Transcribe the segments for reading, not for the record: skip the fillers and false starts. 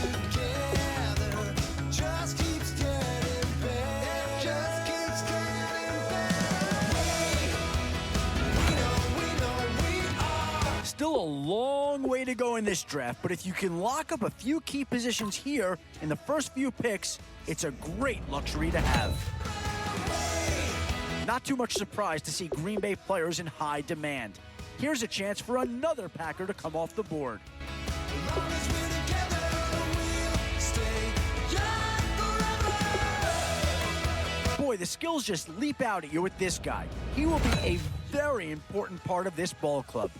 together just keeps getting better. Just keeps getting better. We know we are. Still a long way to go in this draft, but if you can lock up a few key positions here in the first few picks, it's a great luxury to have. Not too much surprise to see Green Bay players in high demand. Here's a chance for another Packer to come off the board. As long as we're together, we'll stay young forever. Boy, the skills just leap out at you with this guy. He will be a very important part of this ball club.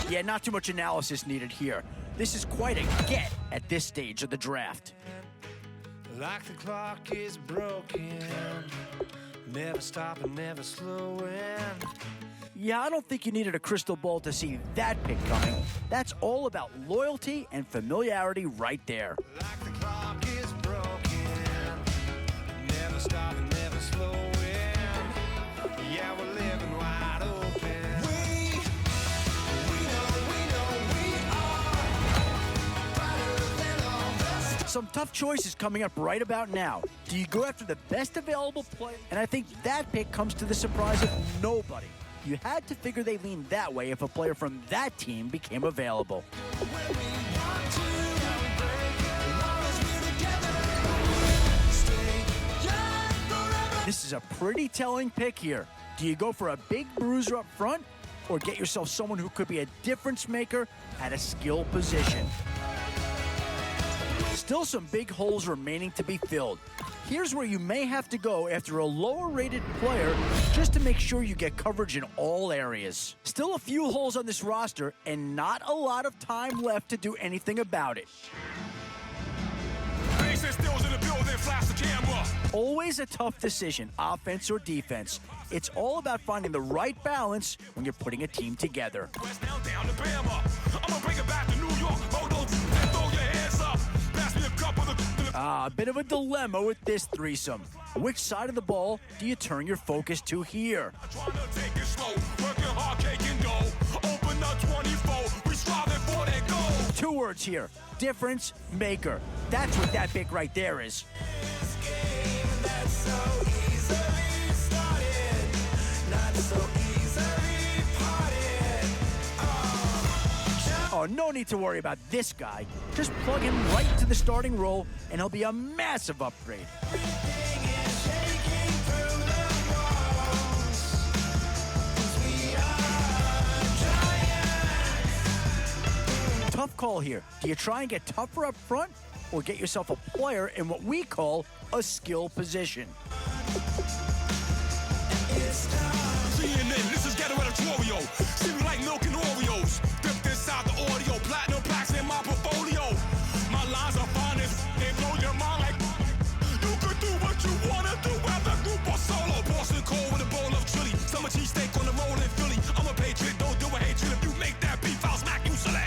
Yeah, not too much analysis needed here. This is quite a get at this stage of the draft. Like the clock is broken, never stopping, never slowing. Yeah, I don't think you needed a crystal ball to see that pick coming. That's all about loyalty and familiarity right there. Like the clock is broken, never stopping, never slowing. Yeah, we're living wide open. We know we are brighter than all the stars. Some tough choices coming up right about now. Do you go after the best available player? And I think that pick comes to the surprise of nobody. You had to figure they leaned that way if a player from that team became available. When we want to break, as long as we're together, stay young forever. This is a pretty telling pick here. Do you go for a big bruiser up front or get yourself someone who could be a difference maker at a skill position? Still some big holes remaining to be filled. Here's where you may have to go after a lower-rated player just to make sure you get coverage in all areas. Still a few holes on this roster and not a lot of time left to do anything about it. Always a tough decision, offense or defense. It's all about finding the right balance when you're putting a team together. A bit of a dilemma with this threesome. Which side of the ball do you turn your focus to here? Two words here: difference maker. That's what that pick right there is. This game that's so easily started, not so easily parted. Oh, no need to worry about this guy. Just plug him right into the starting role, and he'll be a massive upgrade. Everything is shaking through the walls, 'cause we are giants. Tough call here. Do you try and get tougher up front, or get yourself a player in what we call a skill position? It's time. CNN, this is Ghetto Editorial. See me like milk and Oreos. Dipped inside the audio, platinum plaques in my portfolio. My lines are finest, they blow your mind like you could do what you wanna do, whether group or solo. Boston cold with a bowl of chili. Summer cheesesteak on the roll in Philly. I'm a patriot, don't do a hatred. If you make that beef, I'll smack you silly.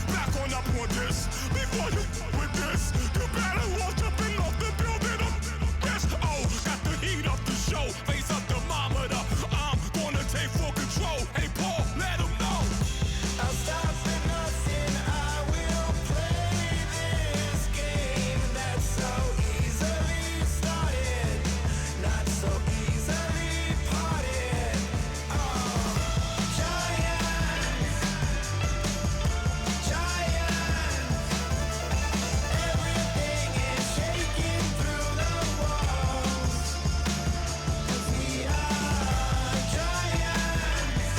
Back on up on this. Before you with this, you better walk up and off the building up. Yes, oh, got the heat up the show. Face up the thermometer. I'm gonna take full control. Hey, Paul, let him know. I'll stop at nothing. I will play this game that's so easily started, not so easily parted. Giants, everything is shaking through the walls, 'cause we are giants.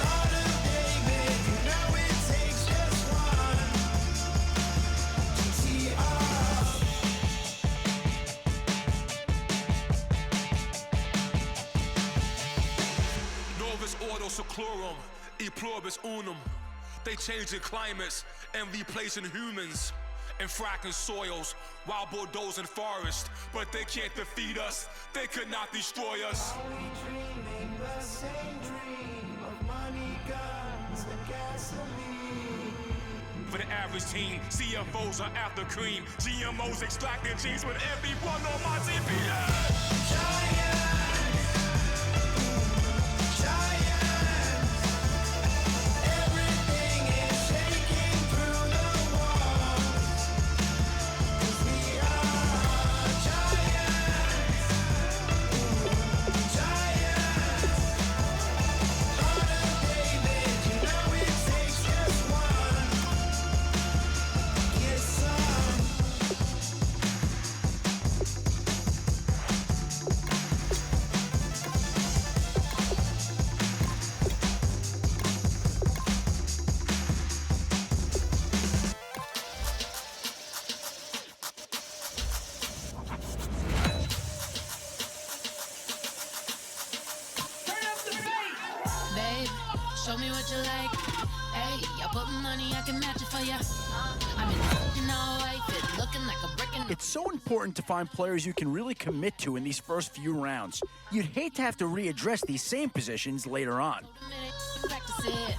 Thought of David, you know it takes just one to tee off. Novus ordo seclorum, e pluribus unum. They changing climates and replacing humans and fracking soils while bulldozing forests. But they can't defeat us, they could not destroy us. Are we dreaming the same dream of money, guns, and gasoline? For the average team, CFOs are after cream. GMOs extracting genes with everyone on my TPS. Giants, Babe, show me what you like. Hey, I put money, I can match it for ya. I'm in the all white fit, looking like a brick and It's so important to find players you can really commit to in these first few rounds. You'd hate to have to readdress these same positions later on. practice it.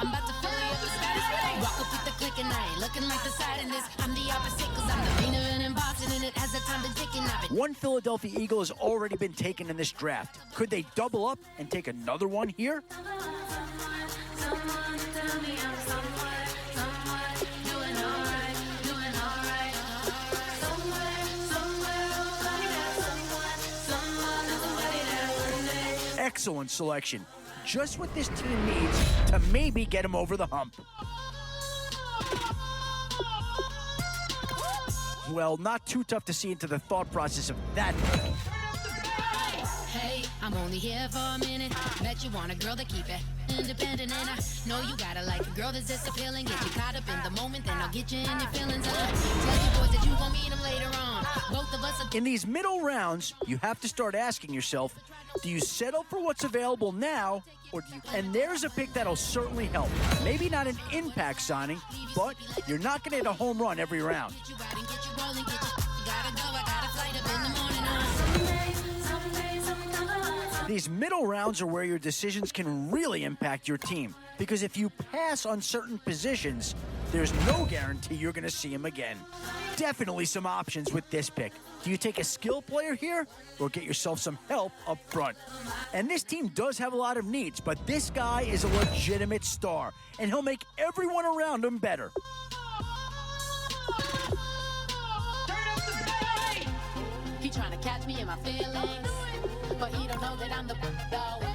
I'm about to fill you up with status. Walk up with the click and I ain't looking like the side in this. I'm the opposite cause I'm the main event in boxing and it has the time to tick and I've been One Philadelphia Eagle has already been taken in this draft. Could they double up and take another one here? Excellent selection. Just what this team needs to maybe get him over the hump. Well, not too tough to see into the thought process of that pick. Hey, I'm only here for a minute. Bet you want a girl to keep it independent, and I know you gotta like a girl that's this appealing. Get you caught up in the moment, then I'll get you in your feelings. Tell you boys that you gon' meet them later on. Both of us are In these middle rounds, you have to start asking yourself, do you settle for what's available now, or do you... And there's a pick that'll certainly help. Maybe not an impact signing, but you're not gonna hit a home run every round. get you out and get you rolling. Get you gotta go, I got a flight up in the morning. These middle rounds are where your decisions can really impact your team. Because if you pass on certain positions, there's no guarantee you're going to see him again. Definitely some options with this pick. Do you take a skill player here or get yourself some help up front? And this team does have a lot of needs, but this guy is a legitimate star, and he'll make everyone around him better. He trying to catch me in my feelings, but he don't know that I'm the though.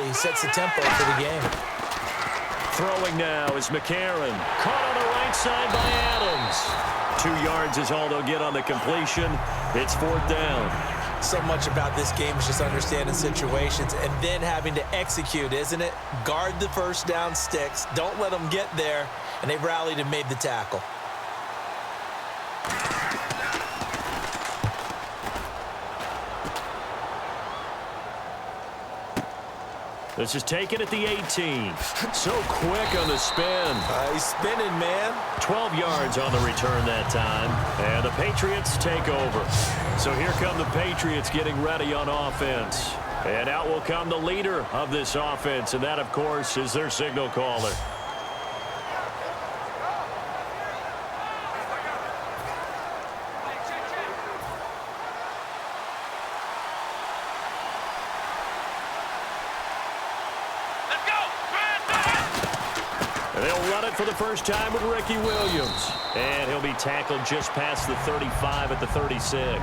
He sets the tempo for the game. Throwing now is McCarron. Caught on the right side by Adams. 2 yards is all they'll get on the completion. It's 4th down. So much about this game is just understanding situations and then having to execute, isn't it? Guard the first down sticks. Don't let them get there. And they rallied and made the tackle. This is taken at the 18. So quick on the spin. He's spinning, man. 12 yards on the return that time. And the Patriots take over. So here come the Patriots getting ready on offense. And out will come the leader of this offense. And that, of course, is their signal caller. They'll run it for the first time with Ricky Williams. And he'll be tackled just past the 35 at the 36.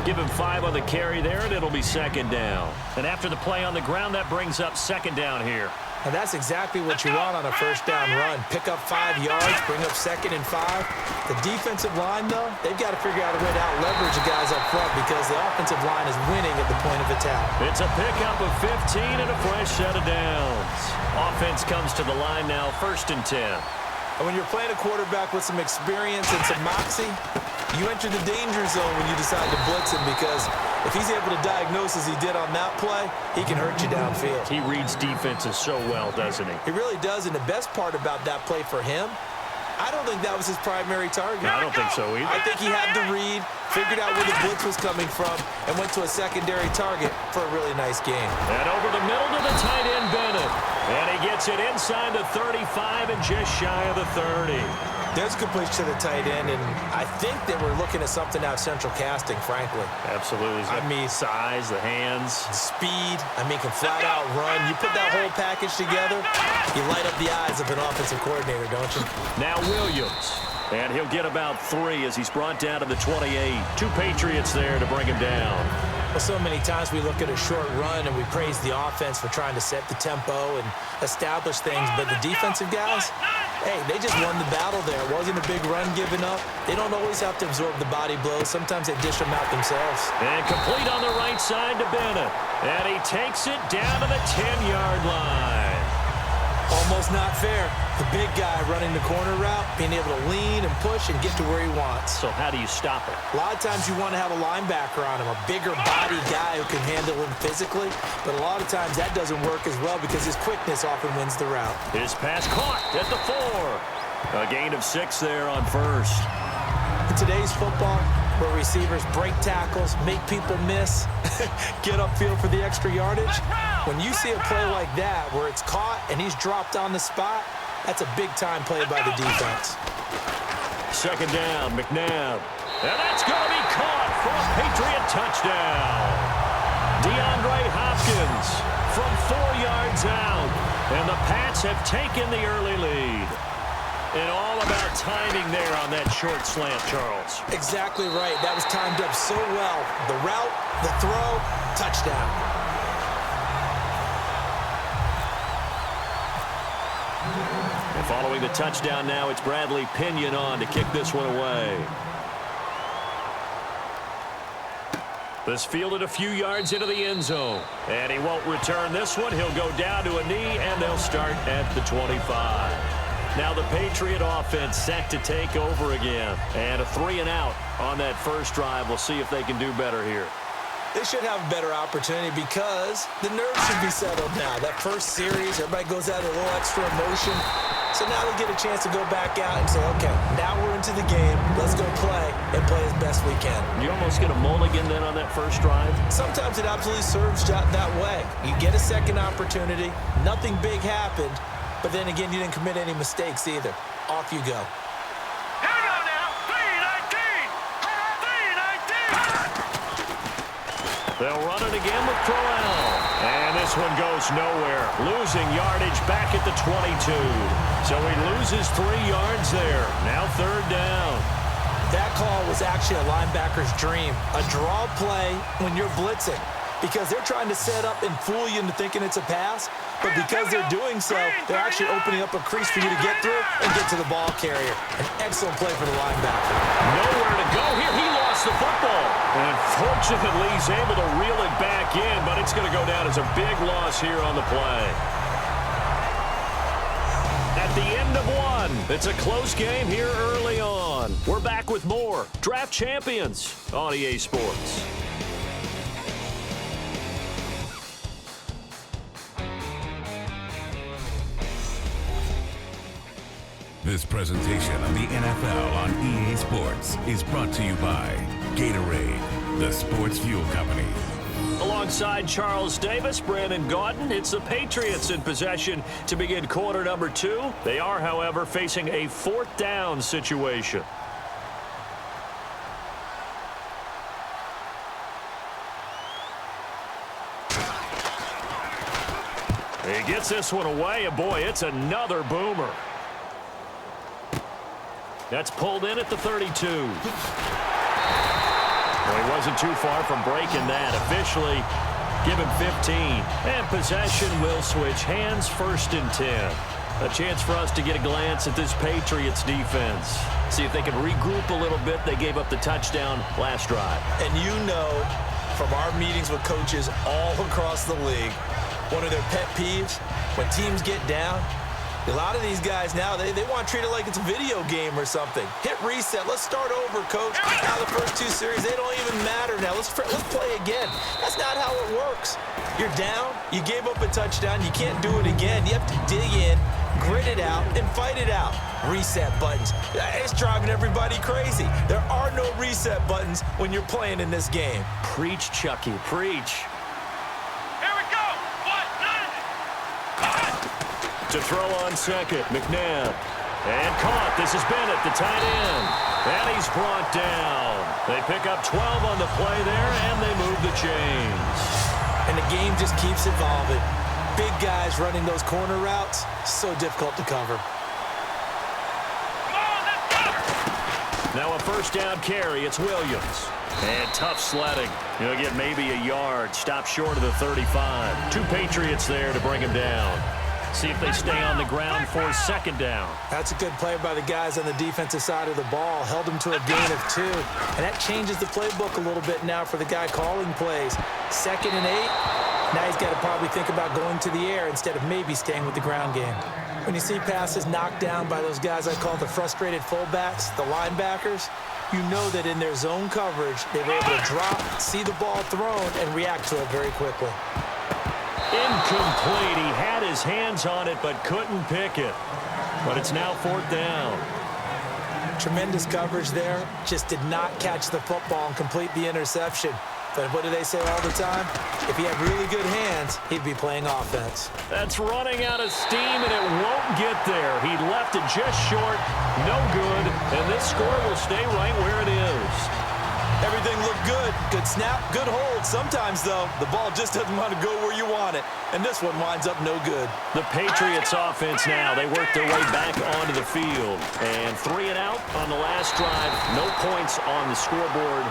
Give him 5 on the carry there, and it'll be 2nd down. And after the play on the ground, that brings up 2nd down here. And that's exactly what you want on a first down run. Pick up 5 yards, bring up 2nd and 5. The defensive line, though, they've got to figure out a way to out-leverage the guys up front because the offensive line is winning at the point of attack. It's a pickup of 15 and a fresh set of downs. Offense comes to the line now, 1st and 10. And when you're playing a quarterback with some experience and some moxie, you enter the danger zone when you decide to blitz him because if he's able to diagnose as he did on that play, he can hurt you downfield. He reads defenses so well, doesn't he? He really does, and the best part about that play for him, I don't think that was his primary target. No, I don't think so either. I think he had the read, figured out where the blitz was coming from, and went to a secondary target for a really nice game. And over the middle to the tight end, Bennett. And he gets it inside the 35 and just shy of the 30. There's a completion to the tight end, and I think they were looking at something out of central casting, frankly. Absolutely. I mean, size, the hands. Speed, can flat out run. You put that whole package together, you light up the eyes of an offensive coordinator, don't you? Now Williams. And he'll get about 3 as he's brought down to the 28. 2 Patriots there to bring him down. Well, so many times we look at a short run and we praise the offense for trying to set the tempo and establish things, but the defensive guys, hey, they just won the battle there. It wasn't a big run given up. They don't always have to absorb the body blows. Sometimes they dish them out themselves. And complete on the right side to Bennett. And he takes it down to the 10-yard line. Almost not fair. The big guy running the corner route, being able to lean and push and get to where he wants. So how do you stop it? A lot of times you want to have a linebacker on him, a bigger body guy who can handle him physically, but a lot of times that doesn't work as well because his quickness often wins the route. His pass caught at the 4. A gain of 6 there on 1st. In today's football, where receivers break tackles, make people miss, get upfield for the extra yardage, when you see a play like that where it's caught and he's dropped on the spot, that's a big-time play by the defense. 2nd down, McNabb. And that's going to be caught for a Patriot touchdown. DeAndre Hopkins from 4 yards out. And the Pats have taken the early lead. And all about timing there on that short slant, Charles. Exactly right. That was timed up so well. The route, the throw, touchdown. And following the touchdown now, it's Bradley Pinion on to kick this one away. This fielded a few yards into the end zone. And he won't return this one. He'll go down to a knee, and they'll start at the 25. Now the Patriot offense set to take over again. And a 3-and-out on that first drive. We'll see if they can do better here. They should have a better opportunity because the nerves should be settled now. That first series, everybody goes out a little extra emotion. So now they get a chance to go back out and say, okay, now we're into the game. Let's go play and play as best we can. You almost get a mulligan then on that first drive? Sometimes it absolutely serves that way. You get a second opportunity. Nothing big happened. But then again, you didn't commit any mistakes either. Off you go. Here we go now. 3-19. They'll run it again with Crowell. And this one goes nowhere. Losing yardage back at the 22. So he loses 3 yards there. Now 3rd down. That call was actually a linebacker's dream. A draw play when you're blitzing. because they're trying to set up and fool you into thinking it's a pass, but because they're doing so, they're actually opening up a crease for you to get through and get to the ball carrier. An excellent play for the linebacker. Nowhere to go here. He lost the football. And fortunately, he's able to reel it back in, but it's going to go down as a big loss here on the play. At the end of one, it's a close game here early on. We're back with more Draft Champions on EA Sports. This presentation of the NFL on EA Sports is brought to you by Gatorade, the sports fuel company. Alongside Charles Davis, Brandon Gaudin, it's the Patriots in possession to begin quarter number 2. They are, however, facing a 4th down situation. He gets this one away, and boy, it's another boomer. That's pulled in at the 32. Well, he wasn't too far from breaking that. Officially, give him 15. And possession will switch hands, 1st and 10. A chance for us to get a glance at this Patriots defense. See if they can regroup a little bit. They gave up the touchdown last drive. And you know from our meetings with coaches all across the league, one of their pet peeves, when teams get down, a lot of these guys now, they want to treat it like it's a video game or something. Hit reset. Let's start over, coach. Now the first 2 series, they don't even matter now. Let's play again. That's not how it works. You're down. You gave up a touchdown. You can't do it again. You have to dig in, grit it out, and fight it out. Reset buttons. It's driving everybody crazy. There are no reset buttons when you're playing in this game. Preach, Chucky. Preach. To throw on second, McNabb. And caught. This is Bennett, the tight end. And he's brought down. They pick up 12 on the play there, and they move the chains. And the game just keeps evolving. Big guys running those corner routes, so difficult to cover. Now a 1st down carry. It's Williams. And tough sledding. He'll get maybe a yard. Stop short of the 35. 2 Patriots there to bring him down. See if they stay on the ground for 2nd down. That's a good play by the guys on the defensive side of the ball. Held them to a gain of 2. And that changes the playbook a little bit now for the guy calling plays. 2nd and 8. Now he's got to probably think about going to the air instead of maybe staying with the ground game. When you see passes knocked down by those guys I call the frustrated fullbacks, the linebackers, you know that in their zone coverage, they were able to drop, see the ball thrown, and react to it very quickly. Incomplete. He had his hands on it but couldn't pick it. But it's now 4th down. Tremendous coverage there. Just did not catch the football and complete the interception. But what do they say all the time? If he had really good hands, he'd be playing offense. That's running out of steam, and it won't get there. He left it just short. No good. And this score will stay right where it is. Everything looked good. Good snap, good hold. Sometimes, though, the ball just doesn't want to go where you want it. And this one winds up no good. The Patriots offense now, they work their way back onto the field. And 3 and out on the last drive. No points on the scoreboard.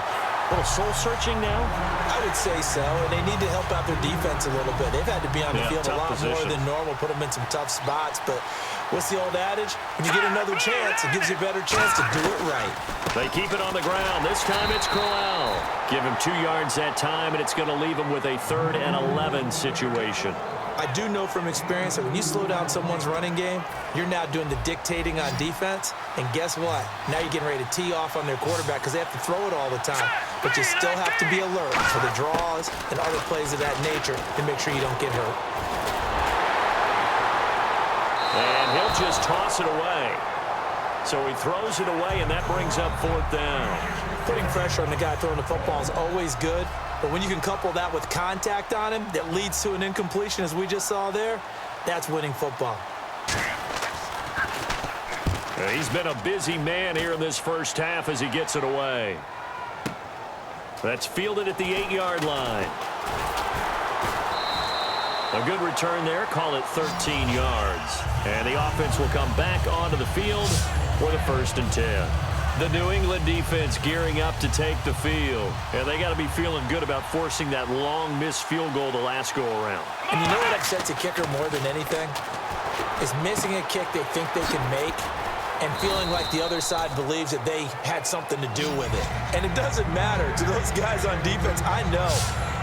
A little soul-searching now? I would say so, and they need to help out their defense a little bit. They've had to be on the field a lot more than normal, put them in some tough spots. But what's the old adage? When you get another chance, it gives you a better chance to do it right. They keep it on the ground. This time it's Corral. Give him 2 yards that time, and it's going to leave him with a 3rd and 11 situation. I do know from experience that when you slow down someone's running game, you're now doing the dictating on defense. And guess what? Now you're getting ready to tee off on their quarterback because they have to throw it all the time. But you still have to be alert for the draws and other plays of that nature to make sure you don't get hurt. And he'll just toss it away. So he throws it away, and that brings up 4th down. Putting pressure on the guy throwing the football is always good. But when you can couple that with contact on him that leads to an incompletion, as we just saw there, that's winning football. He's been a busy man here in this first half as he gets it away. That's fielded at the 8-yard line. A good return there. Call it 13 yards. And the offense will come back onto the field for the 1st and 10. The New England defense gearing up to take the field. And they got to be feeling good about forcing that long missed field goal the last go-around. And you know what upsets a kicker more than anything? Is missing a kick they think they can make and feeling like the other side believes that they had something to do with it. And it doesn't matter to those guys on defense. I know.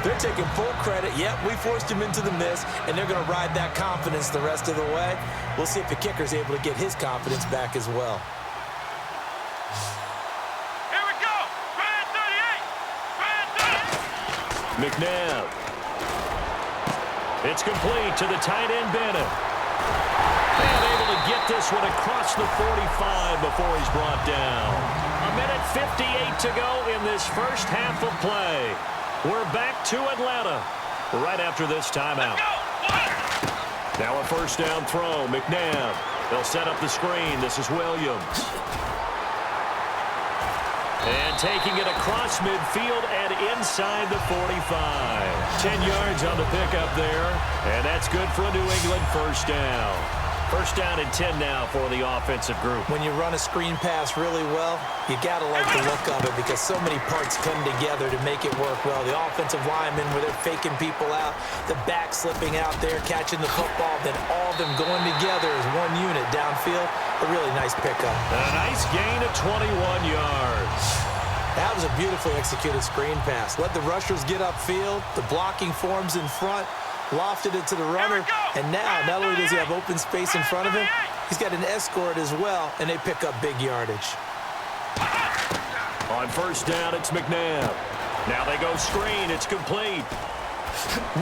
They're taking full credit. Yep, we forced him into the miss, and they're going to ride that confidence the rest of the way. We'll see if the kicker's able to get his confidence back as well. Here we go. Brand 38. McNabb. It's complete to the tight end, Bennett. And able to get this one across the 45 before he's brought down. 1:58 to go in this first half of play. We're back to Atlanta right after this timeout. Now a first down throw. McNabb. They'll set up the screen. This is Williams. And taking it across midfield and inside the 45. 10 yards on the pickup there. And that's good for a New England first down. First down and 10 now for the offensive group. When you run a screen pass really well, you got to like the look of it because so many parts come together to make it work well. The offensive linemen where they're faking people out, the back slipping out there, catching the football, then all of them going together as one unit downfield. A really nice pickup. A nice gain of 21 yards. That was a beautifully executed screen pass. Let the rushers get upfield. The blocking forms in front. Lofted it to the runner, and now not only does he have open space in front of him, he's got an escort as well, and they pick up big yardage. On first down, it's McNabb. Now they go screen. It's complete.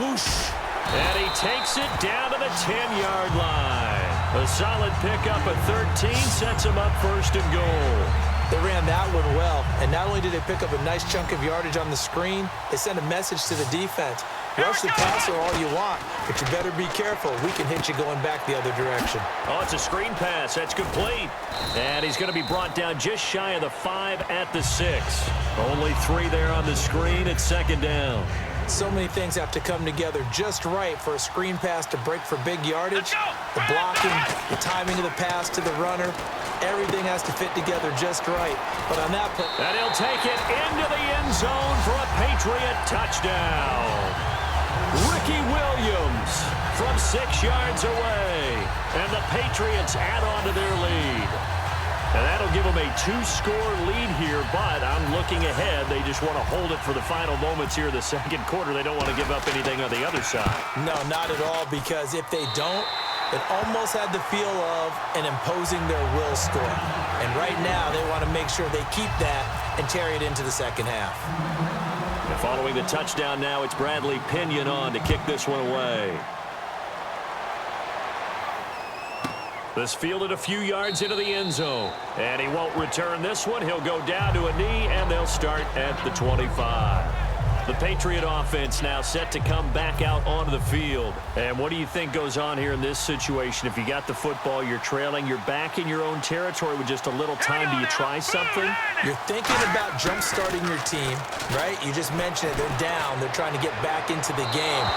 Whoosh. And he takes it down to the 10-yard line. A solid pickup of 13 sets him up first and goal. They ran that one well, and not only did they pick up a nice chunk of yardage on the screen, they sent a message to the defense. Rush the passer all you want, but you better be careful. We can hit you going back the other direction. Oh, it's a screen pass. That's complete. And he's going to be brought down just shy of the 5 at the 6. Only 3 there on the screen. It's second down. So many things have to come together just right for a screen pass to break for big yardage. The blocking, the timing of the pass to the runner, everything has to fit together just right. But on that play... And he'll take it into the end zone for a Patriot touchdown. Ricky Williams from 6 yards away. And the Patriots add on to their lead. And that'll give them a 2-score lead here, but I'm looking ahead. They just want to hold it for the final moments here in the second quarter. They don't want to give up anything on the other side. No, not at all, because if they don't, it almost had the feel of an imposing their will score. And right now, they want to make sure they keep that and carry it into the second half. And following the touchdown now, it's Bradley Pinion on to kick this one away. This fielded a few yards into the end zone. And he won't return this one. He'll go down to a knee, and they'll start at the 25. The Patriot offense now set to come back out onto the field. And what do you think goes on here in this situation? If you got the football, you're trailing, you're back in your own territory with just a little time. Do you try something? You're thinking about jump-starting your team, right? You just mentioned it. They're down. They're trying to get back into the game.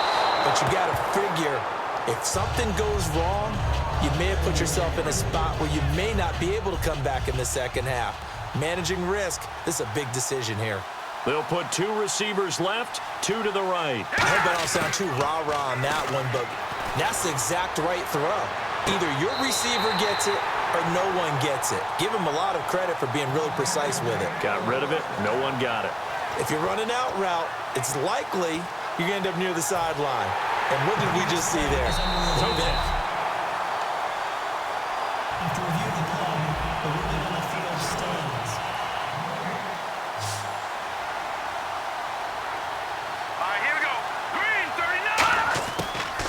But you got to figure, if something goes wrong, you may have put yourself in a spot where you may not be able to come back in the second half. Managing risk, this is a big decision here. They'll put 2 receivers left, 2 to the right. I hope I don't sound too rah-rah on that one, but that's the exact right throw. Either your receiver gets it or no one gets it. Give him a lot of credit for being really precise with it. Got rid of it. No one got it. If you're running out route, it's likely you're going to end up near the sideline. And what did we just see there? After reviewing the call, the ruling on the field stands. All right, here we go. Green,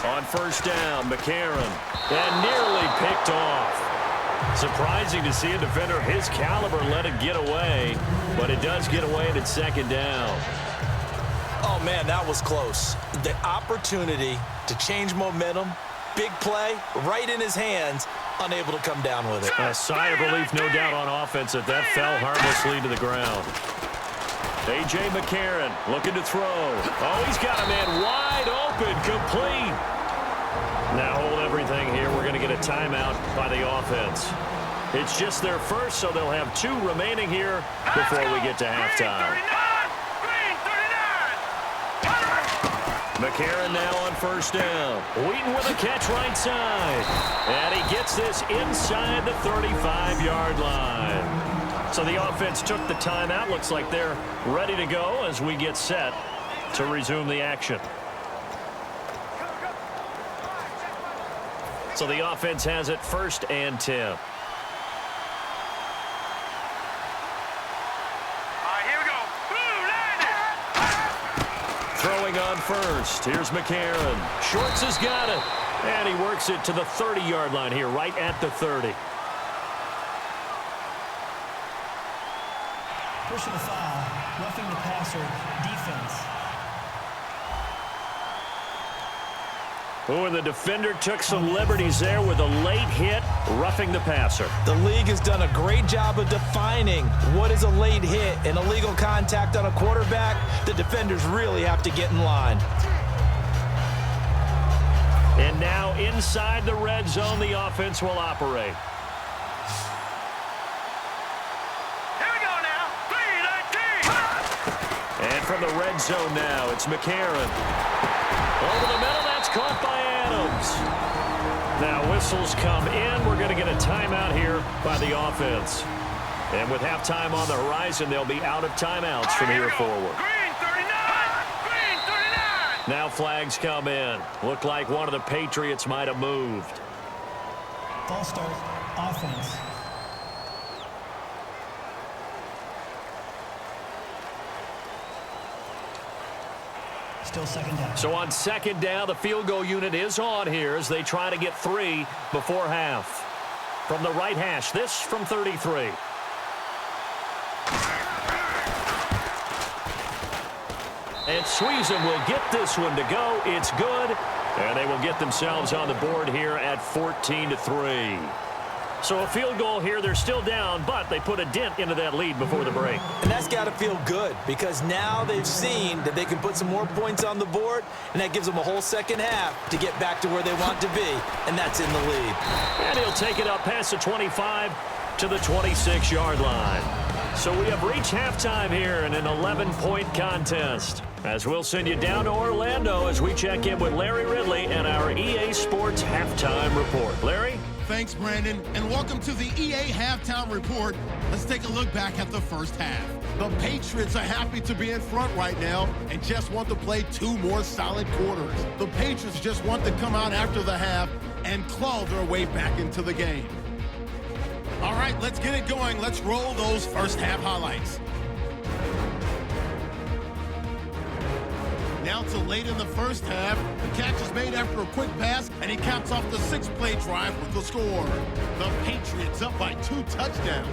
39. On first down, McCarron. And nearly picked off. Surprising to see a defender of his caliber let it get away. But it does get away, and it's second down. Oh, man, that was close. The opportunity to change momentum, big play, right in his hands, unable to come down with it. A sigh of relief, no doubt, on offense that fell harmlessly to the ground. A.J. McCarron looking to throw. Oh, he's got a man wide open, complete. Now hold everything here. We're going to get a timeout by the offense. It's just their first, so they'll have 2 remaining here before we get to halftime. McCarron now on first down. Wheaton with a catch right side. And he gets this inside the 35-yard line. So the offense took the timeout. Looks like they're ready to go as we get set to resume the action. So the offense has it 1st and 10. Throwing on first. Here's McCarron. Shorts has got it. And he works it to the 30-yard line here, right at the 30. Personal foul, roughing the passer, defense. Oh, and the defender took some liberties there with a late hit, roughing the passer. The league has done a great job of defining what is a late hit and illegal contact on a quarterback. The defenders really have to get in line. And now inside the red zone, the offense will operate. Here we go now. 3-19. And from the red zone now, it's McCarron. Over the middle, that's caught by Adams. Now whistles come in. We're going to get a timeout here by the offense. And with halftime on the horizon, they'll be out of timeouts from here forward. Green 39. Green 39. Now flags come in. Looked like one of the Patriots might have moved. False start, offense. Still 2nd down. So on 2nd down, the field goal unit is on here as they try to get 3 before half. From the right hash, this from 33. And Sweezum will get this one to go. It's good. And they will get themselves on the board here at 14-3. So a field goal here. They're still down, but they put a dent into that lead before the break. And that's got to feel good because now they've seen that they can put some more points on the board, and that gives them a whole second half to get back to where they want to be, and that's in the lead. And he'll take it up past the 25 to the 26-yard line. So we have reached halftime here in an 11-point contest. As we'll send you down to Orlando as we check in with Larry Ridley and our EA Sports Halftime Report. Larry? Thanks, Brandon, and welcome to the EA Halftime Report. Let's take a look back at the first half. The Patriots are happy to be in front right now and just want to play 2 more solid quarters. The Patriots just want to come out after the half and claw their way back into the game. All right, let's get it going. Let's roll those first half highlights. Now to late in the first half, the catch is made after a quick pass, and he caps off the 6-play drive with the score. The Patriots up by 2 touchdowns.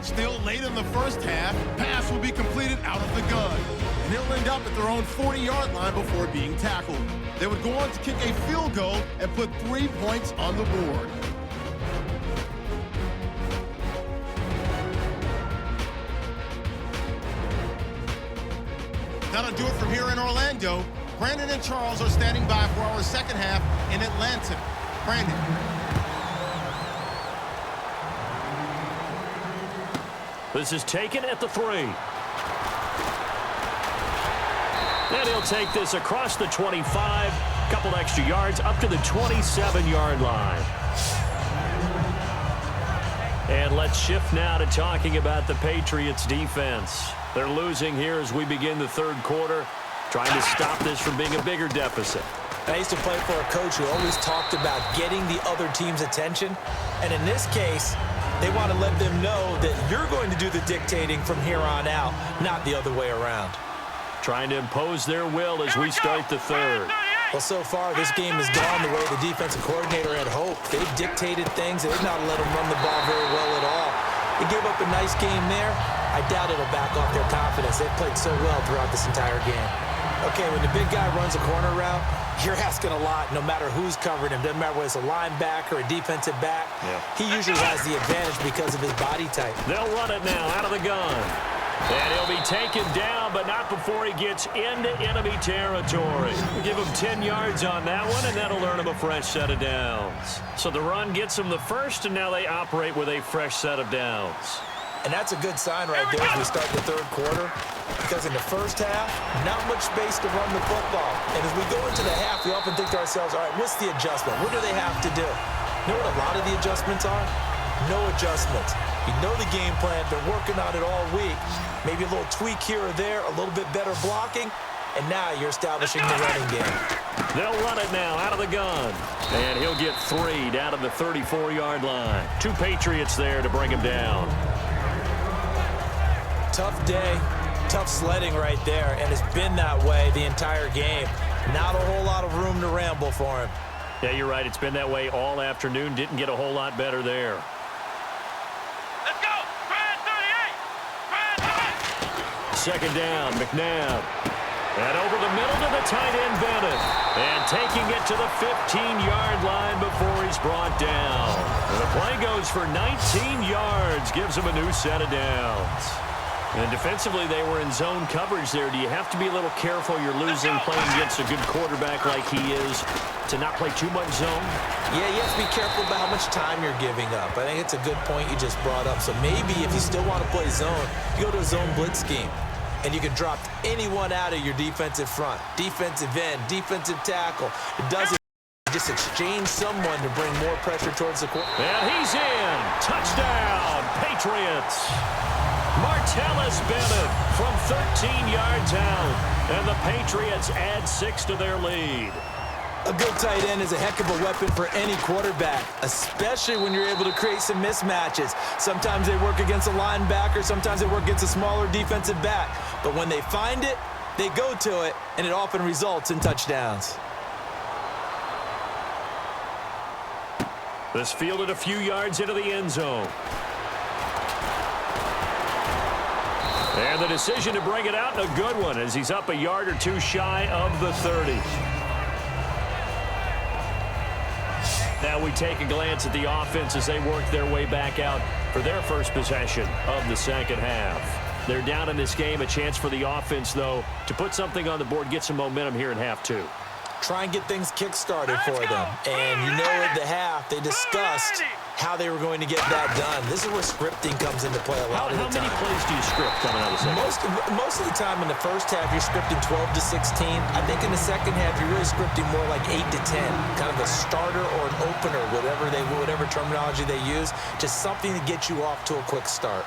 Still late in the first half, pass will be completed out of the gun, and he'll end up at their own 40-yard line before being tackled. They would go on to kick a field goal and put 3 points on the board. That'll do it from here in Orlando. Brandon and Charles are standing by for our second half in Atlanta. Brandon. This is taken at the 3. And he'll take this across the 25, couple extra yards up to the 27-yard line. And let's shift now to talking about the Patriots defense. They're losing here as we begin the 3rd quarter, trying to stop this from being a bigger deficit. I used to play for a coach who always talked about getting the other team's attention. And in this case, they want to let them know that you're going to do the dictating from here on out, not the other way around. Trying to impose their will as we start the 3rd. Well, so far, this game has gone the way the defensive coordinator had hoped. They've dictated things. They've not let them run the ball very well at all. They gave up a nice game there. I doubt it'll back off their confidence. They've played so well throughout this entire game. Okay, when the big guy runs a corner route, you're asking a lot no matter who's covering him. Doesn't matter whether it's a linebacker or a defensive back. Yeah. He usually has the advantage because of his body type. They'll run it now out of the gun. And he'll be taken down, but not before he gets into enemy territory. We'll give him 10 yards on that one, and that'll earn him a fresh set of downs. So the run gets him the first, and now they operate with a fresh set of downs. And that's a good sign right there as we start the third quarter, because in the first half, not much space to run the football. And as we go into the half, we often think to ourselves, all right, what's the adjustment? What do they have to do? You know what a lot of the adjustments are? No adjustments. You know the game plan, been working on it all week. Maybe a little tweak here or there, a little bit better blocking, and now you're establishing the running game. They'll run it now out of the gun. And he'll get 3 down to the 34-yard line. 2 Patriots there to bring him down. Tough day, tough sledding right there, and it's been that way the entire game. Not a whole lot of room to ramble for him. Yeah, you're right. It's been that way all afternoon. Didn't get a whole lot better there. Let's go! Second down, McNabb. And over the middle to the tight end, Bennett. And taking it to the 15-yard line before he's brought down. And the play goes for 19 yards, gives him a new set of downs. And defensively, they were in zone coverage there. Do you have to be a little careful? You're losing playing against a good quarterback like he is to not play too much zone? Yeah, you have to be careful about how much time you're giving up. I think it's a good point you just brought up. So maybe if you still want to play zone, you go to a zone blitz scheme. And you can drop anyone out of your defensive front. Defensive end, defensive tackle. It doesn't just exchange someone to bring more pressure towards the quarterback. And he's in. Touchdown, Patriots. Martellus Bennett from 13 yards out. And the Patriots add 6 to their lead. A good tight end is a heck of a weapon for any quarterback, especially when you're able to create some mismatches. Sometimes they work against a linebacker, sometimes they work against a smaller defensive back. But when they find it, they go to it, and it often results in touchdowns. This fielded a few yards into the end zone. And the decision to bring it out, a good one, as he's up a yard or two shy of the 30. Now we take a glance at the offense as they work their way back out for their first possession of the second half. They're down in this game. A chance for the offense, though, to put something on the board, get some momentum here in half 2. Try and get things kick-started for them. And you know at the half, they discussed how they were going to get that done. This is where scripting comes into play a lot of the time. How many plays do you script coming out of the second? Most of the time in the first half, you're scripting 12 to 16. I think in the second half, you're really scripting more like 8 to 10. Kind of a starter or an opener, whatever terminology they use. Just something to get you off to a quick start.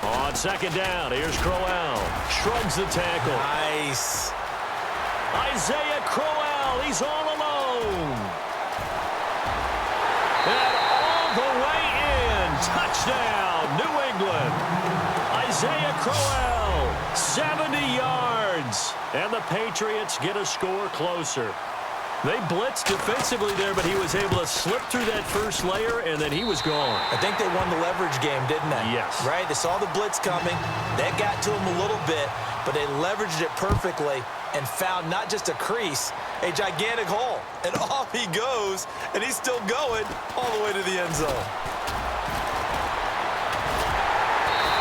On second down, here's Crowell. Shrugs the tackle. Nice. Isaiah Crowell, he's all alone. And all the way in. Touchdown, New England. Isaiah Crowell, 70 yards. And the Patriots get a score closer. They blitzed defensively there, but he was able to slip through that first layer, and then he was gone. I think they won the leverage game, didn't they? Yes. Right? They saw the blitz coming. That got to him a little bit, but they leveraged it perfectly and found not just a crease, a gigantic hole. And off he goes, and he's still going all the way to the end zone.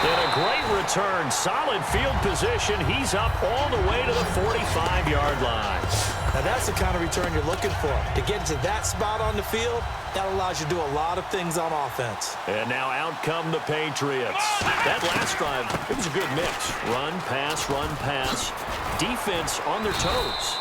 And a great return. Solid field position. He's up all the way to the 45-yard line. Now, that's the kind of return you're looking for. To get to that spot on the field, that allows you to do a lot of things on offense. And now out come the Patriots. That last drive, it was a good mix. Run, pass, defense on their toes.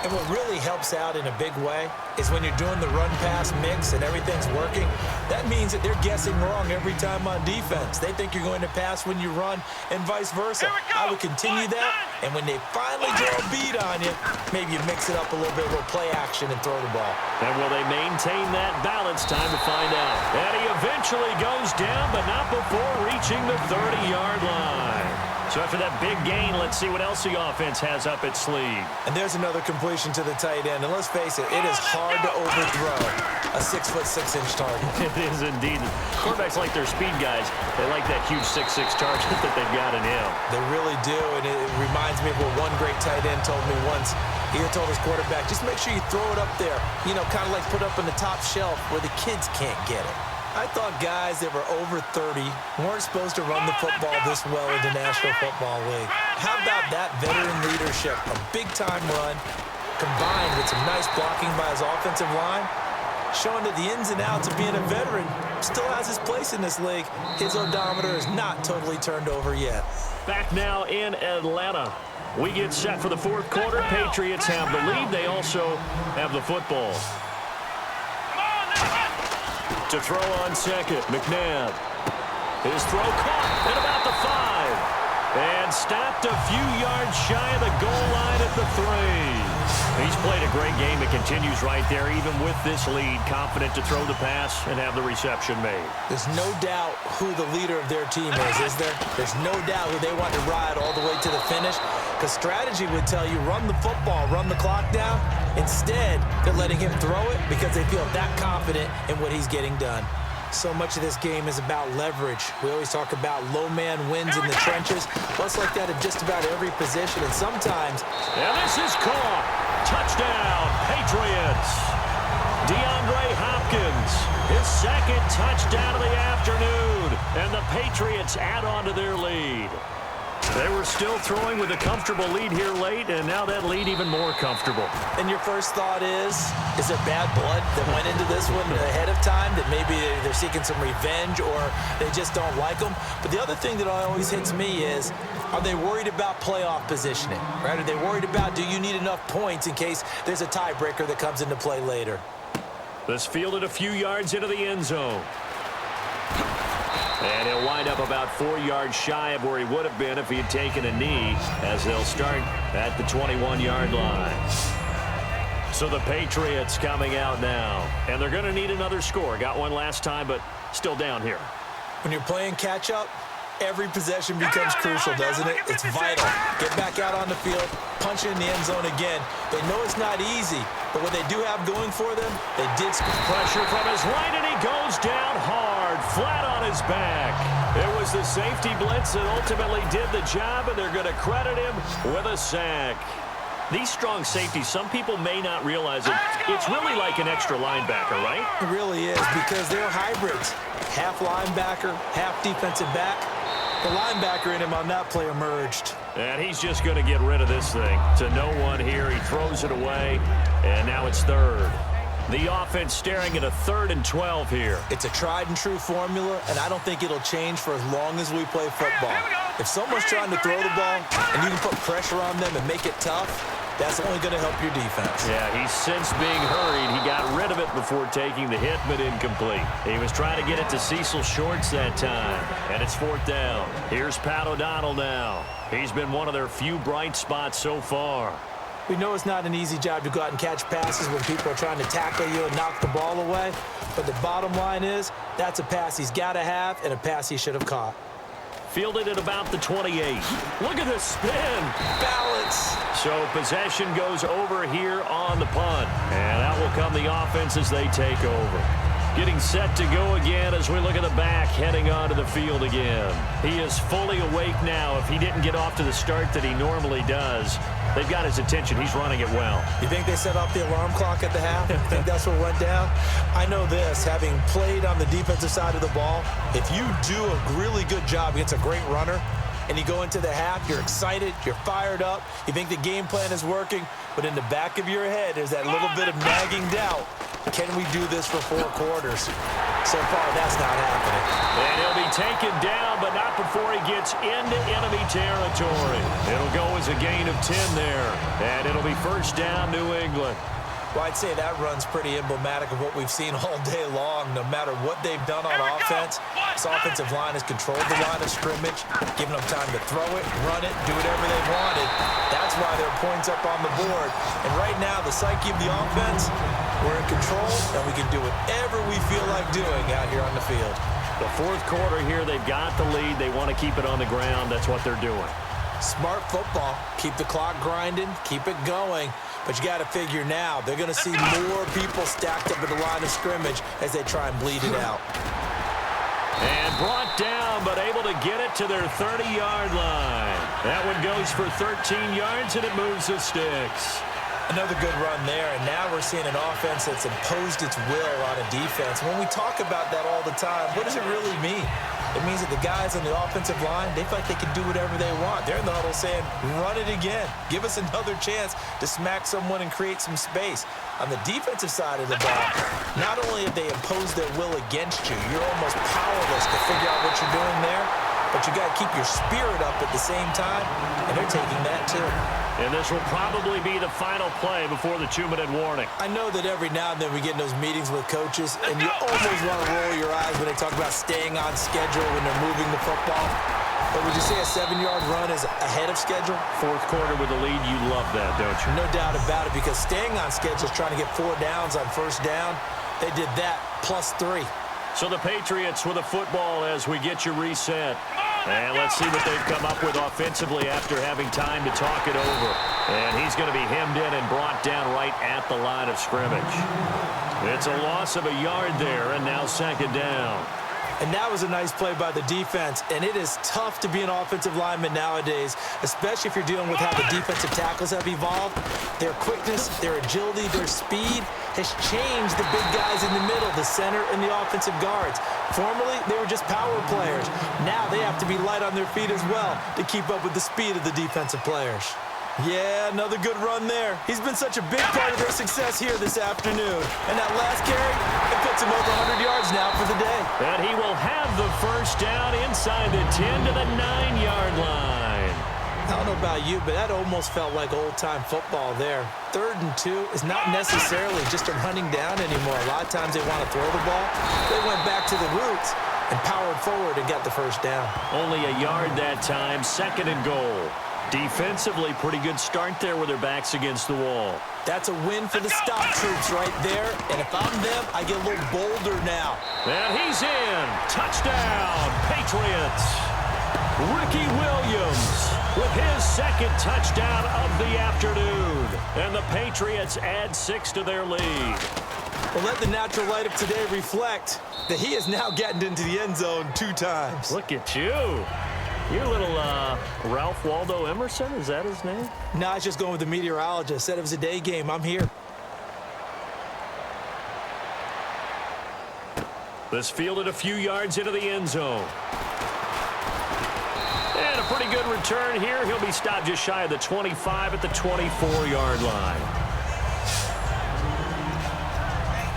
And what really helps out in a big way is when you're doing the run-pass mix and everything's working, that means that they're guessing wrong every time on defense. They think you're going to pass when you run and vice versa. I would continue that, and when they finally draw a beat on you, maybe you mix it up a little bit, a little play action and throw the ball. And will they maintain that balance? Time to find out. And he eventually goes down, but not before reaching the 30-yard line. So after that big gain, let's see what else the offense has up its sleeve. And there's another completion to the tight end. And let's face it, it is hard to overthrow a 6'6" target. It is indeed. Quarterbacks like their speed guys. They like that huge 6'6" target that they've got in him. They really do. And it reminds me of what one great tight end told me once. He had told his quarterback, just make sure you throw it up there. You know, kind of like put up on the top shelf where the kids can't get it. I thought guys that were over 30 weren't supposed to run the football this well in the National Football League. How about that veteran leadership? A big-time run combined with some nice blocking by his offensive line, showing that the ins and outs of being a veteran still has his place in this league. His odometer is not totally turned over yet. Back now in Atlanta. We get set for the fourth quarter. Patriots have the lead. They also have the football. To throw on second, McNabb. His throw caught at about the 5. And stopped a few yards shy of the goal line at the 3. He's played a great game. It continues right there, even with this lead. Confident to throw the pass and have the reception made. There's no doubt who the leader of their team is there? There's no doubt who they want to ride all the way to the finish. Because strategy would tell you, run the football, run the clock down. Instead, they're letting him throw it because they feel that confident in what he's getting done. So much of this game is about leverage. We always talk about low man wins in the trenches. Well, it's like that in just about every position. And sometimes... And this is caught. Touchdown, Patriots. DeAndre Hopkins, his second touchdown of the afternoon. And the Patriots add on to their lead. They were still throwing with a comfortable lead here late, and now that lead even more comfortable. And your first thought is there bad blood that went into this one ahead of time, that maybe they're seeking some revenge or they just don't like them? But the other thing that always hits me is, are they worried about playoff positioning? Right? Are they worried about, do you need enough points in case there's a tiebreaker that comes into play later? This fielded a few yards into the end zone. And he'll wind up about 4 yards shy of where he would have been if he had taken a knee, as they'll start at the 21-yard line. So the Patriots coming out now, and they're going to need another score. Got one last time, but still down here. When you're playing catch-up, every possession becomes crucial, doesn't it? It's vital. Get back out on the field, punch in the end zone again. They know it's not easy, but what they do have going for them, they did pressure from his right, and he goes down hard, flat on his back. It was the safety blitz that ultimately did the job, and they're going to credit him with a sack. These strong safeties, some people may not realize it. It's really like an extra linebacker, right? It really is, because they're hybrids. Half linebacker, half defensive back. The linebacker in him on that play emerged. And he's just going to get rid of this thing. To no one here, he throws it away, and now it's third. The offense staring at a 3rd and 12 here. It's a tried-and-true formula, and I don't think it'll change for as long as we play football. If someone's trying to throw the ball, and you can put pressure on them and make it tough, that's only going to help your defense. Yeah, he's since being hurried. He got rid of it before taking the hit, but incomplete. He was trying to get it to Cecil Shorts that time, and it's 4th down. Here's Pat O'Donnell now. He's been one of their few bright spots so far. We know it's not an easy job to go out and catch passes when people are trying to tackle you and knock the ball away, but the bottom line is that's a pass he's got to have and a pass he should have caught. Fielded at about the 28. Look at the spin. Balance. So possession goes over here on the punt. And that will come the offense as they take over. Getting set to go again as we look at the back heading onto the field again. He is fully awake now. If he didn't get off to the start that he normally does, they've got his attention. He's running it well. You think they set off the alarm clock at the half? You think that's what went down? I know this, having played on the defensive side of the ball, if you do a really good job against a great runner, and you go into the half, you're excited, you're fired up, you think the game plan is working, but in the back of your head, there's that little bit of nagging doubt. Can we do this for 4 quarters? So far, that's not happening. And he'll be taken down, but not before he gets into enemy territory. It'll go as a gain of 10 there, and it'll be 1st down, New England. Well, I'd say that run's pretty emblematic of what we've seen all day long. No matter what they've done on offense, this offensive line has controlled the line of scrimmage, given them time to throw it, run it, do whatever they wanted. That's why there are points up on the board. And right now, the psyche of the offense, we're in control, and we can do whatever we feel like doing out here on the field. The 4th quarter here, they've got the lead. They want to keep it on the ground. That's what they're doing. Smart football. Keep the clock grinding, keep it going. But you got to figure now, they're going to see more people stacked up at the line of scrimmage as they try and bleed it out. And brought down, but able to get it to their 30-yard line. That one goes for 13 yards, and it moves the sticks. Another good run there, and now we're seeing an offense that's imposed its will on a defense. When we talk about that all the time, what does it really mean? It means that the guys on the offensive line, they feel like they can do whatever they want. They're in the huddle saying, run it again. Give us another chance to smack someone and create some space. On the defensive side of the ball, not only have they imposed their will against you, you're almost powerless to figure out what you're doing there, but you got to keep your spirit up at the same time, and they're taking that too. And this will probably be the final play before the 2-minute warning. I know that every now and then we get in those meetings with coaches, and you almost want to roll your eyes when they talk about staying on schedule when they're moving the football. But would you say a 7-yard run is ahead of schedule? Fourth quarter with the lead, you love that, don't you? No doubt about it, because staying on schedule is trying to get 4 downs on first down. They did that +3. So the Patriots with a football as we get you reset. And let's see what they've come up with offensively after having time to talk it over. And he's going to be hemmed in and brought down right at the line of scrimmage. It's a loss of a yard there, and now 2nd down. And that was a nice play by the defense. And it is tough to be an offensive lineman nowadays, especially if you're dealing with how the defensive tackles have evolved. Their quickness, their agility, their speed has changed the big guys in the middle, the center, and the offensive guards. Formerly, they were just power players. Now they have to be light on their feet as well to keep up with the speed of the defensive players. Yeah, another good run there. He's been such a big part of their success here this afternoon. And that last carry, it puts him over 100 yards now for the day. And he will have the first down inside the 10 to the 9-yard line. I don't know about you, but that almost felt like old-time football there. 3rd and 2 is not necessarily just a running down anymore. A lot of times they want to throw the ball. They went back to the roots and powered forward and got the first down. Only a yard that time, 2nd and goal. Defensively, pretty good start there with their backs against the wall. That's a win for the stop troops right there. And if I'm them, I get a little bolder now. And he's in. Touchdown, Patriots. Ricky Williams with his 2nd touchdown of the afternoon. And the Patriots add 6 to their lead. Well, let the natural light of today reflect that he has now gotten into the end zone 2 times. Look at you. You're a little Ralph Waldo Emerson, is that his name? No, I was just going with the meteorologist. Said it was a day game. I'm here. This fielded a few yards into the end zone. And a pretty good return here. He'll be stopped just shy of the 25 at the 24-yard line.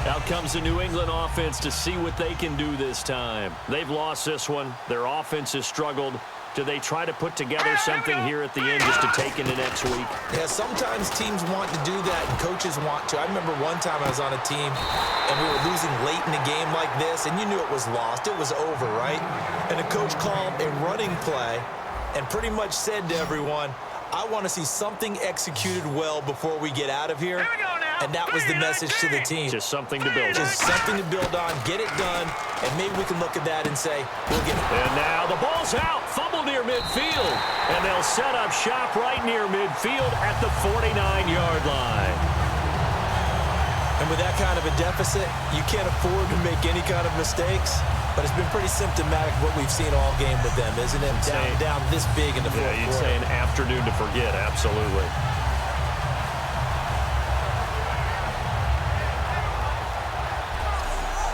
Out comes the New England offense to see what they can do this time. They've lost this one. Their offense has struggled. Do they try to put together something here at the end just to take into next week? Yeah, sometimes teams want to do that and coaches want to. I remember one time I was on a team and we were losing late in a game like this, and you knew it was lost. It was over, right? And the coach called a running play and pretty much said to everyone, I want to see something executed well before we get out of here. And that was the message to the team. Just something to build on. Just something to build on, get it done, and maybe we can look at that and say, we'll get it. And now the ball's out. Fumble near midfield. And they'll set up shop right near midfield at the 49-yard line. And with that kind of a deficit, you can't afford to make any kind of mistakes. But it's been pretty symptomatic what we've seen all game with them, isn't it? Down this big in the fourth quarter. Yeah, you'd say an afternoon to forget, absolutely.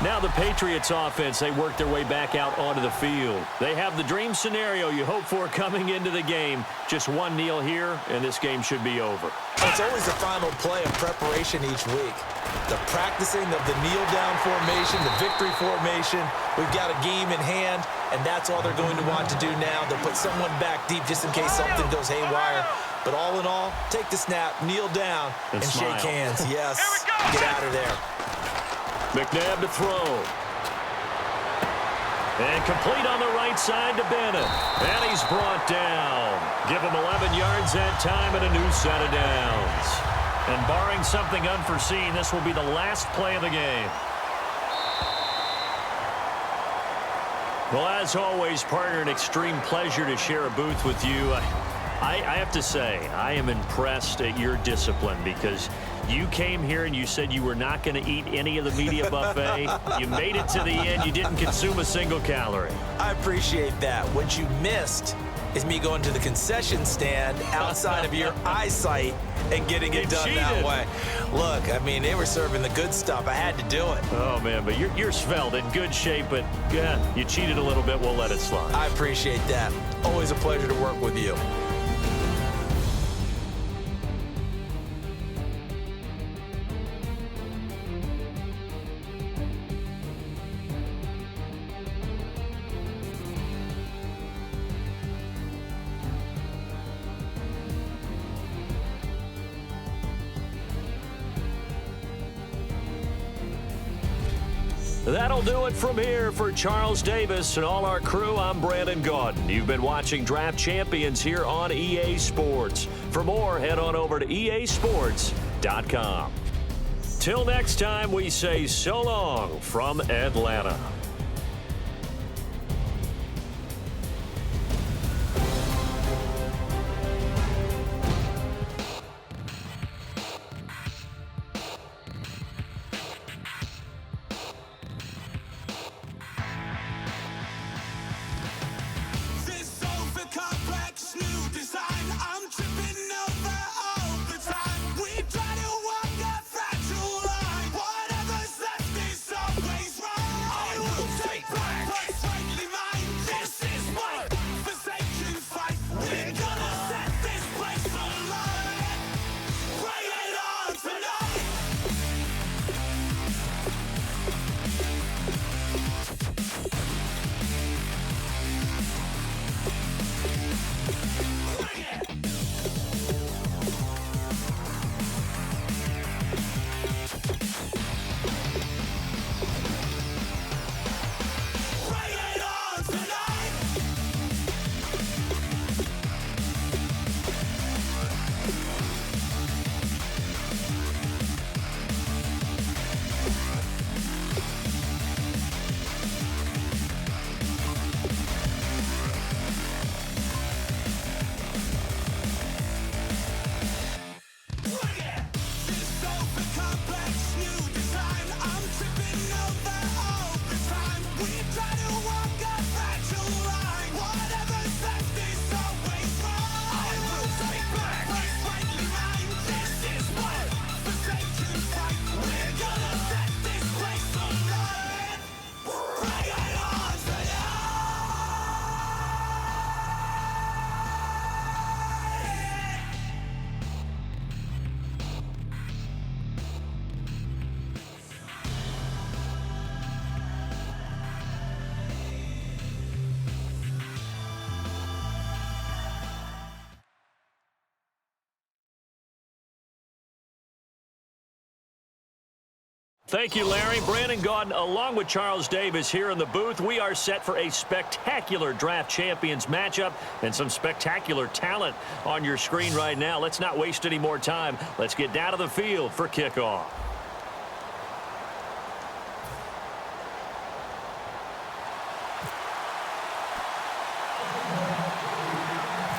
Now the Patriots offense, they work their way back out onto the field. They have the dream scenario you hope for coming into the game. Just one kneel here, and this game should be over. It's always the final play of preparation each week. The practicing of the kneel-down formation, the victory formation. We've got a game in hand, and that's all they're going to want to do now. They'll put someone back deep just in case something goes haywire. But all in all, take the snap, kneel down, and shake hands. Yes, get out of there. McNabb to throw. And complete on the right side to Bennett. And he's brought down. Give him 11 yards that time and a new set of downs. And barring something unforeseen, this will be the last play of the game. Well, as always, partner, an extreme pleasure to share a booth with you. I have to say, I am impressed at your discipline because you came here and you said you were not going to eat any of the media buffet. You made it to the end. You didn't consume a single calorie. I appreciate that. What you missed is me going to the concession stand outside of your eyesight and getting it done that way. Look, I mean, they were serving the good stuff. I had to do it. Oh, man, but you're svelte, in good shape, but yeah, you cheated a little bit. We'll let it slide. I appreciate that. Always a pleasure to work with you. That'll do it from here for Charles Davis and all our crew. I'm Brandon Gaudin. You've been watching Draft Champions here on EA Sports. For more, head on over to easports.com. Till next time, we say so long from Atlanta. This over-complex new design, I'm tripping over all the time. We try to walk a fragile line. Whatever's left is always right. I will take back what's rightly mine. This is my forsaken fight. We're gonna set this place alight. Bring it on tonight. Bring it. Bring it on tonight. Bring it. This over-complex new design, I'm tripping over all the time. We try to walk a fragile line. Whatever's left is always right. I will take back what's rightly mine. This is my forsaken fight. We're gonna set this place alight. Bring it on tonight. Thank you, Larry. Brandon Gaudin, along with Charles Davis here in the booth. We are set for a spectacular Draft Champions matchup and some spectacular talent on your screen right now. Let's not waste any more time. Let's get down to the field for kickoff.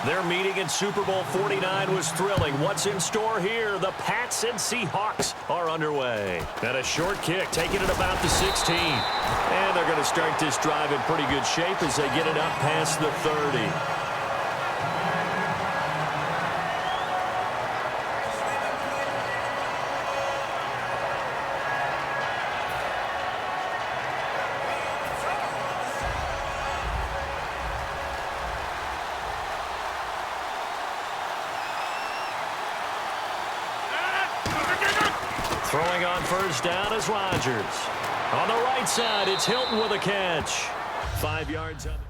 Their meeting in Super Bowl 49 was thrilling. What's in store here? The Pats and Seahawks are underway. And a short kick, taking it about the 16. And they're going to start this drive in pretty good shape as they get it up past the 30. Throwing on first down is Rodgers. On the right side, it's Hilton with a catch. 5 yards up.